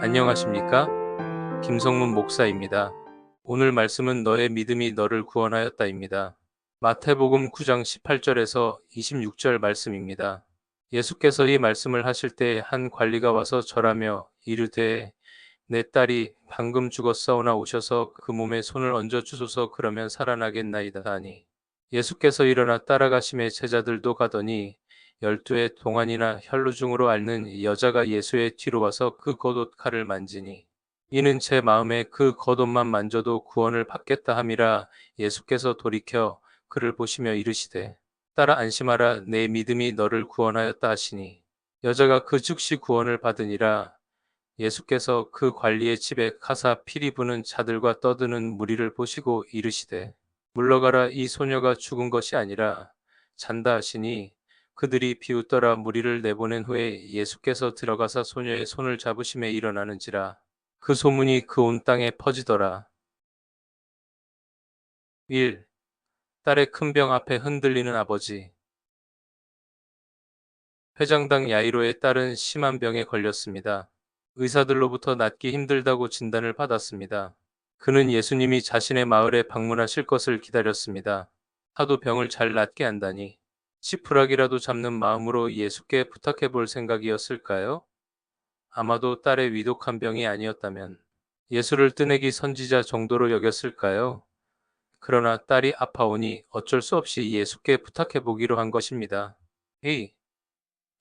안녕하십니까? 김성문 목사입니다. 오늘 말씀은 너의 믿음이 너를 구원하였다입니다. 마태복음 9장 18절에서 26절 말씀입니다. 예수께서 이 말씀을 하실 때 한 관리가 와서 절하며 이르되 내 딸이 방금 죽었사오나 오셔서 그 몸에 손을 얹어 주소서 그러면 살아나겠나이다 하니 예수께서 일어나 따라가심에 제자들도 가더니 열두의 동안이나 혈루증으로 앓는 여자가 예수의 뒤로 와서 그 겉옷 칼을 만지니 이는 제 마음에 그 겉옷만 만져도 구원을 받겠다 함이라. 예수께서 돌이켜 그를 보시며 이르시되 딸아 안심하라 내 믿음이 너를 구원하였다 하시니 여자가 그 즉시 구원을 받으니라. 예수께서 그 관리의 집에 가사 피리 부는 자들과 떠드는 무리를 보시고 이르시되 물러가라 이 소녀가 죽은 것이 아니라 잔다 하시니 그들이 비웃더라. 무리를 내보낸 후에 예수께서 들어가사 소녀의 손을 잡으심에 일어나는지라 그 소문이 그 온 땅에 퍼지더라. 1. 딸의 큰 병 앞에 흔들리는 아버지. 회장당 야이로의 딸은 심한 병에 걸렸습니다. 의사들로부터 낫기 힘들다고 진단을 받았습니다. 그는 예수님이 자신의 마을에 방문하실 것을 기다렸습니다. 하도 병을 잘 낫게 한다니 지푸라기라도 잡는 마음으로 예수께 부탁해 볼 생각이었을까요? 아마도 딸의 위독한 병이 아니었다면 예수를 뜨내기 선지자 정도로 여겼을까요? 그러나 딸이 아파오니 어쩔 수 없이 예수께 부탁해 보기로 한 것입니다. 헤이,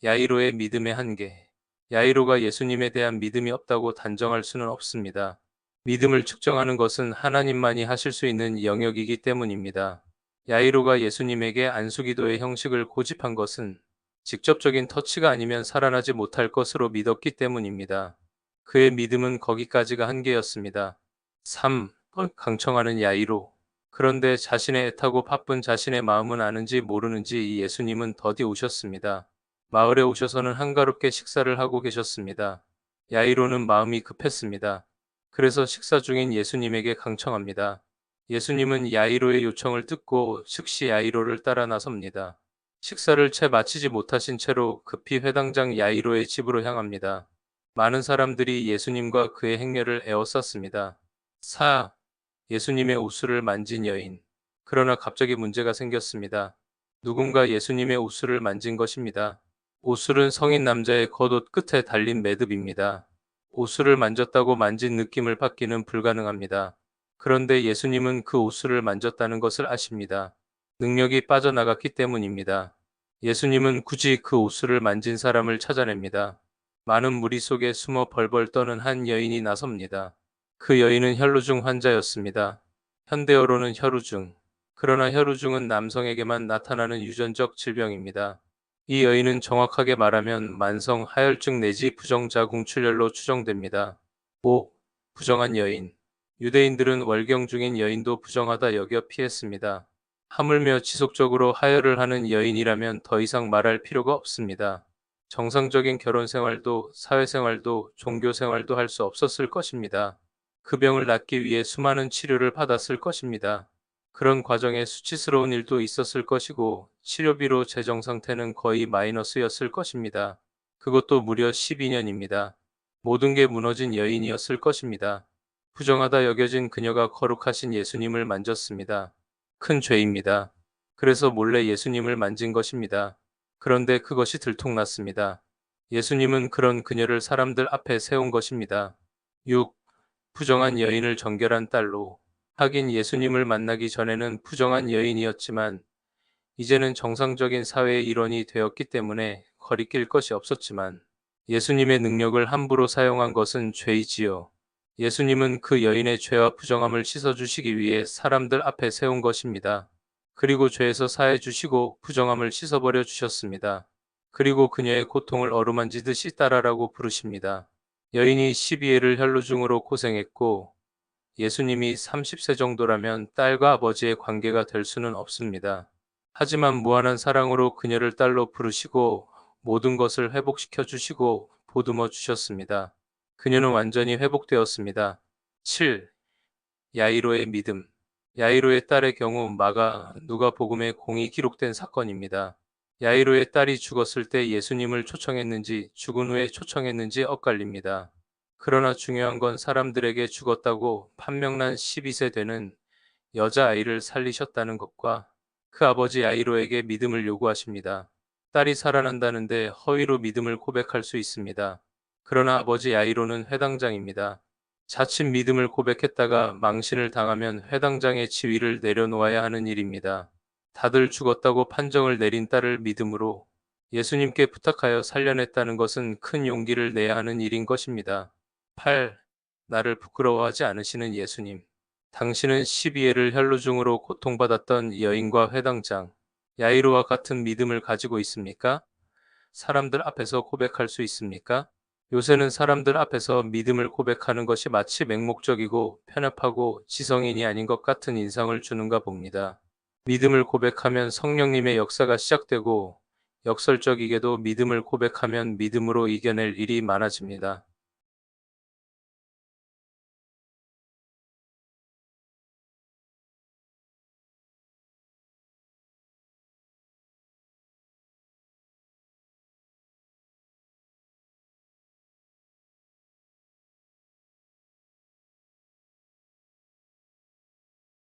야이로의 믿음의 한계. 야이로가 예수님에 대한 믿음이 없다고 단정할 수는 없습니다. 믿음을 측정하는 것은 하나님만이 하실 수 있는 영역이기 때문입니다. 야이로가 예수님에게 안수기도의 형식을 고집한 것은 직접적인 터치가 아니면 살아나지 못할 것으로 믿었기 때문입니다. 그의 믿음은 거기까지가 한계였습니다. 3. 강청하는 야이로. 그런데 자신의 애타고 바쁜 자신의 마음은 아는지 모르는지 예수님은 더디 오셨습니다. 마을에 오셔서는 한가롭게 식사를 하고 계셨습니다. 야이로는 마음이 급했습니다. 그래서 식사 중인 예수님에게 강청합니다. 예수님은 야이로의 요청을 듣고 즉시 야이로를 따라 나섭니다. 식사를 채 마치지 못하신 채로 급히 회당장 야이로의 집으로 향합니다. 많은 사람들이 예수님과 그의 행렬을 에워쌌습니다. 4. 예수님의 옷을 만진 여인. 그러나 갑자기 문제가 생겼습니다. 누군가 예수님의 옷을 만진 것입니다. 옷술은 성인 남자의 겉옷 끝에 달린 매듭입니다. 옷술을 만졌다고 만진 느낌을 받기는 불가능합니다. 그런데 예수님은 그 옷술을 만졌다는 것을 아십니다. 능력이 빠져나갔기 때문입니다. 예수님은 굳이 그 옷술을 만진 사람을 찾아냅니다. 많은 무리 속에 숨어 벌벌 떠는 한 여인이 나섭니다. 그 여인은 혈루증 환자였습니다. 현대어로는 혈우증. 그러나 혈우증은 남성에게만 나타나는 유전적 질병입니다. 이 여인은 정확하게 말하면 만성 하혈증 내지 부정자궁출혈로 추정됩니다. 5. 부정한 여인. 유대인들은 월경 중인 여인도 부정하다 여겨 피했습니다. 하물며 지속적으로 하혈을 하는 여인이라면 더 이상 말할 필요가 없습니다. 정상적인 결혼 생활도 사회생활도 종교생활도 할 수 없었을 것입니다. 그 병을 낫기 위해 수많은 치료를 받았을 것입니다. 그런 과정에 수치스러운 일도 있었을 것이고 치료비로 재정 상태는 거의 마이너스였을 것입니다. 그것도 무려 12년입니다. 모든 게 무너진 여인이었을 것입니다. 부정하다 여겨진 그녀가 거룩하신 예수님을 만졌습니다. 큰 죄입니다. 그래서 몰래 예수님을 만진 것입니다. 그런데 그것이 들통났습니다. 예수님은 그런 그녀를 사람들 앞에 세운 것입니다. 6. 부정한 여인을 정결한 딸로. 하긴 예수님을 만나기 전에는 부정한 여인이었지만 이제는 정상적인 사회의 일원이 되었기 때문에 거리낄 것이 없었지만 예수님의 능력을 함부로 사용한 것은 죄이지요. 예수님은 그 여인의 죄와 부정함을 씻어주시기 위해 사람들 앞에 세운 것입니다. 그리고 죄에서 사해 주시고 부정함을 씻어버려 주셨습니다. 그리고 그녀의 고통을 어루만지듯이 딸아라고 부르십니다. 여인이 12회를 혈루증으로 고생했고 예수님이 30세 정도라면 딸과 아버지의 관계가 될 수는 없습니다. 하지만 무한한 사랑으로 그녀를 딸로 부르시고 모든 것을 회복시켜 주시고 보듬어 주셨습니다. 그녀는 완전히 회복되었습니다. 7. 야이로의 믿음. 야이로의 딸의 경우 누가복음에 공이 기록된 사건입니다. 야이로의 딸이 죽었을 때 예수님을 초청했는지 죽은 후에 초청했는지 엇갈립니다. 그러나 중요한 건 사람들에게 죽었다고 판명난 12세 되는 여자아이를 살리셨다는 것과 그 아버지 야이로에게 믿음을 요구하십니다. 딸이 살아난다는데 허위로 믿음을 고백할 수 있습니다. 그러나 아버지 야이로는 회당장입니다. 자칫 믿음을 고백했다가 망신을 당하면 회당장의 지위를 내려놓아야 하는 일입니다. 다들 죽었다고 판정을 내린 딸을 믿음으로 예수님께 부탁하여 살려냈다는 것은 큰 용기를 내야 하는 일인 것입니다. 8. 나를 부끄러워하지 않으시는 예수님. 당신은 12회를 혈루증으로 고통받았던 여인과 회당장, 야이로와 같은 믿음을 가지고 있습니까? 사람들 앞에서 고백할 수 있습니까? 요새는 사람들 앞에서 믿음을 고백하는 것이 마치 맹목적이고 편협하고 지성인이 아닌 것 같은 인상을 주는가 봅니다. 믿음을 고백하면 성령님의 역사가 시작되고 역설적이게도 믿음을 고백하면 믿음으로 이겨낼 일이 많아집니다.